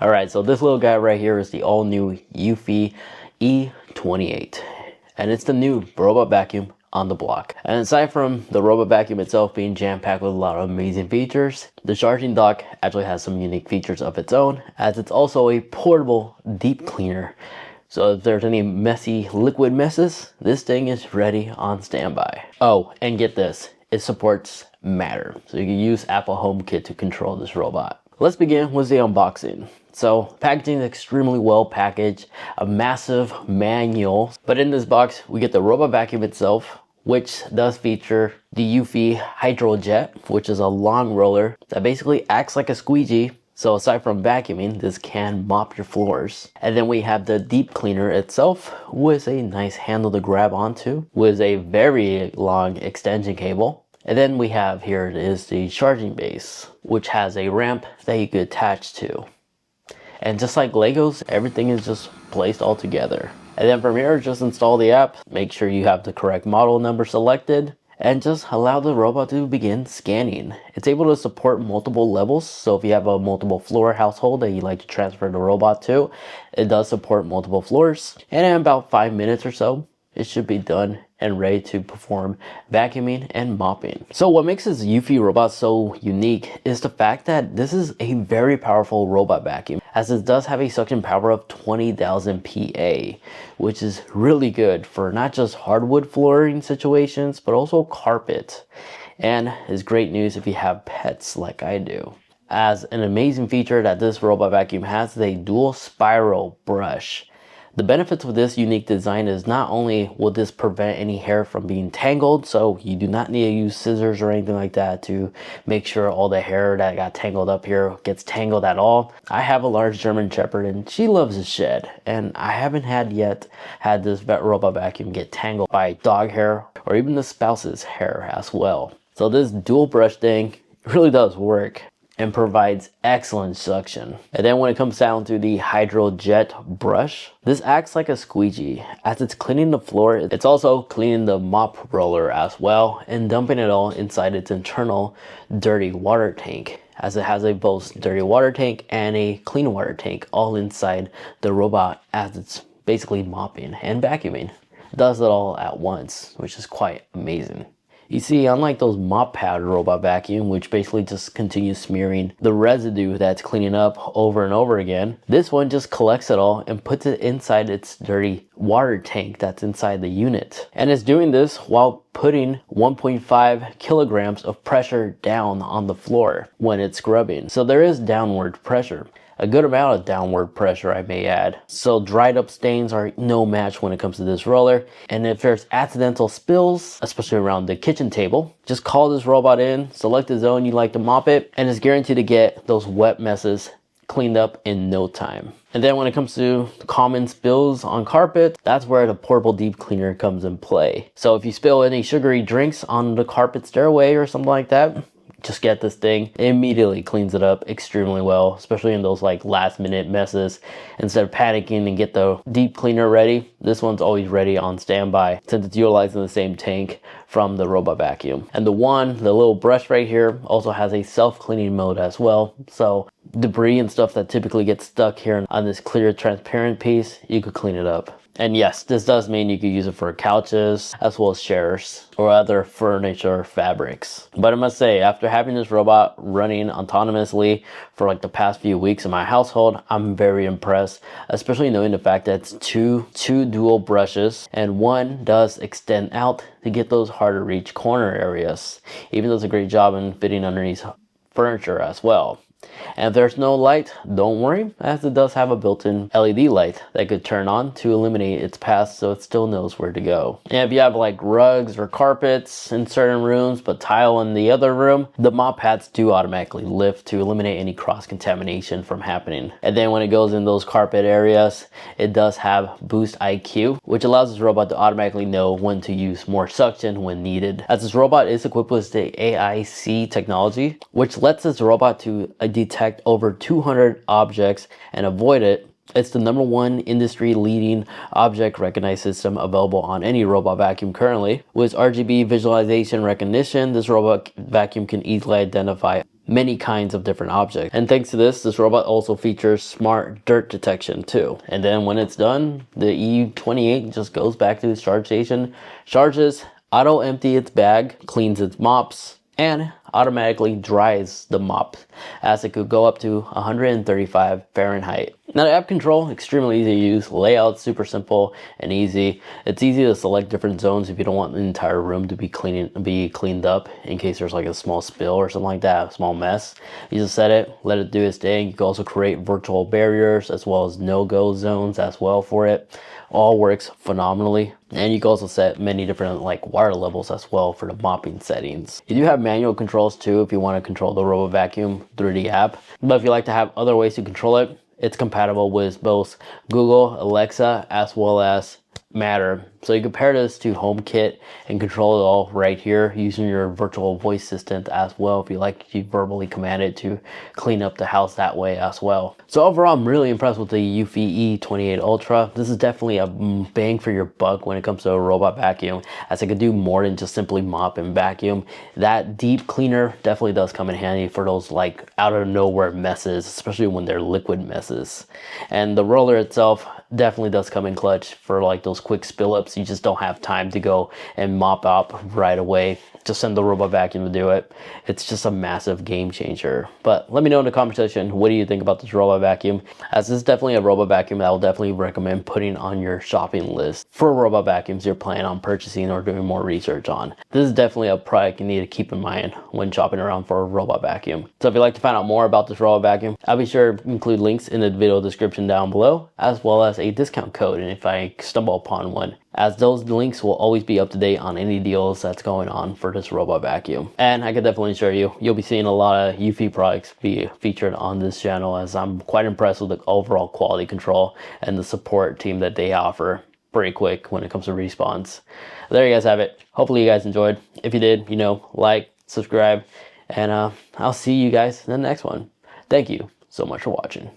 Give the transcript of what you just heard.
Alright, so this little guy right here is the all new Eufy E28. And it's the new robot vacuum on the block. And aside from the robot vacuum itself being jam-packed with a lot of amazing features, the charging dock actually has some unique features of its own, as it's also a portable deep cleaner. So if there's any messy liquid messes, this thing is ready on standby. Oh, and get this, it supports Matter, so you can use Apple HomeKit to control this robot. Let's begin with the unboxing. So packaging is extremely well packaged, a massive manual, but in this box we get the robot vacuum itself, which does feature the Eufy HydroJet, which is a long roller that basically acts like a squeegee. So aside from vacuuming, this can mop your floors. And then we have the deep cleaner itself with a nice handle to grab onto with a very long extension cable. And then we have here it is the charging base, which has a ramp that you could attach to. And just like Legos, everything is just placed all together. And then from here, just install the app, make sure you have the correct model number selected, and just allow the robot to begin scanning. It's able to support multiple levels, so if you have a multiple floor household that you like to transfer the robot to, it does support multiple floors. And in about 5 minutes or so, it should be done and ready to perform vacuuming and mopping. So what makes this Eufy robot so unique is the fact that this is a very powerful robot vacuum, as it does have a suction power of 20,000 PA, which is really good for not just hardwood flooring situations, but also carpet. And is great news if you have pets like I do. As an amazing feature that this robot vacuum has is a dual spiral brush. The benefits of this unique design is not only will this prevent any hair from being tangled, so you do not need to use scissors or anything like that to make sure all the hair that got tangled up here gets tangled at all. I have a large German Shepherd and she loves to shed, and I haven't yet had this robot vacuum get tangled by dog hair or even the spouse's hair as well. So this dual brush thing really does work and provides excellent suction. And then when it comes down to the HydroJet brush, this acts like a squeegee. As it's cleaning the floor, it's also cleaning the mop roller as well and dumping it all inside its internal dirty water tank, as it has a both dirty water tank and a clean water tank all inside the robot as it's basically mopping and vacuuming. It does it all at once, which is quite amazing. You see, unlike those mop pad robot vacuum, which basically just continues smearing the residue that's cleaning up over and over again, this one just collects it all and puts it inside its dirty water tank that's inside the unit. And it's doing this while putting 1.5 kilograms of pressure down on the floor when it's scrubbing. So there is downward pressure. A good amount of downward pressure, I may add. So dried up stains are no match when it comes to this roller. And if there's accidental spills, especially around the kitchen table, just call this robot in, select the zone you like to mop it, and it's guaranteed to get those wet messes cleaned up in no time. And then when it comes to common spills on carpet, that's where the portable deep cleaner comes in play. So if you spill any sugary drinks on the carpet stairway or something like that, just get this thing. It immediately cleans it up extremely well, especially in those like last minute messes. Instead of panicking and get the deep cleaner ready, this one's always ready on standby since it's utilizing the same tank from the robot vacuum. And the little brush right here also has a self-cleaning mode as well. So debris and stuff that typically gets stuck here on this clear transparent piece, you could clean it up. And yes, this does mean you could use it for couches as well as chairs or other furniture fabrics. But I must say, after having this robot running autonomously for like the past few weeks in my household, I'm very impressed, especially knowing the fact that it's two dual brushes and one does extend out to get those hard to reach corner areas. Even does a great job in fitting underneath furniture as well. And if there's no light, don't worry, as it does have a built-in LED light that could turn on to illuminate its path so it still knows where to go. And if you have like rugs or carpets in certain rooms but tile in the other room, the mop pads do automatically lift to eliminate any cross-contamination from happening. And then when it goes in those carpet areas, it does have Boost IQ, which allows this robot to automatically know when to use more suction when needed. As this robot is equipped with the AIC technology, which lets this robot to detect over 200 objects and avoid it. It's the #1 industry leading object recognition system available on any robot vacuum currently. With RGB visualization recognition, this robot vacuum can easily identify many kinds of different objects. And thanks to this robot also features smart dirt detection too. And then when it's done, the E28 just goes back to its charge station, charges, auto empty its bag, cleans its mops, and automatically dries the mop, as it could go up to 135 Fahrenheit. Now the app control, extremely easy to use, layout super simple and easy. It's easy to select different zones if you don't want the entire room to be cleaned up in case there's like a small spill or something like that, a small mess. You just set it, let it do its thing. You can also create virtual barriers as well as no-go zones as well for it. All works phenomenally. And you can also set many different like water levels as well for the mopping settings. You do have manual controls too if you want to control the robot vacuum through the app. But if you like to have other ways to control it, it's compatible with both Google, Alexa, as well as Matter. So you can pair this to HomeKit and control it all right here using your virtual voice assistant as well if you like to verbally command it to clean up the house that way as well. So overall, I'm really impressed with the Eufy E28 Ultra. This is definitely a bang for your buck when it comes to a robot vacuum, as it can do more than just simply mop and vacuum. That deep cleaner definitely does come in handy for those like out of nowhere messes, especially when they're liquid messes. And the roller itself definitely does come in clutch for like those quick spill ups. You just don't have time to go and mop up right away. Just send the robot vacuum to do it. It's just a massive game changer. But let me know in the comment section, what do you think about this robot vacuum? As this is definitely a robot vacuum that I will definitely recommend putting on your shopping list for robot vacuums you're planning on purchasing or doing more research on. This is definitely a product you need to keep in mind when shopping around for a robot vacuum. So if you'd like to find out more about this robot vacuum, I'll be sure to include links in the video description down below, as well as a discount code, and if I stumble upon one, as those links will always be up to date on any deals that's going on for this robot vacuum. And I can definitely assure you, you'll be seeing a lot of Eufy products be featured on this channel, as I'm quite impressed with the overall quality control and the support team that they offer. Pretty quick when it comes to response. There you guys have it. Hopefully you guys enjoyed. If you did, like, subscribe, and I'll see you guys in the next one. Thank you so much for watching.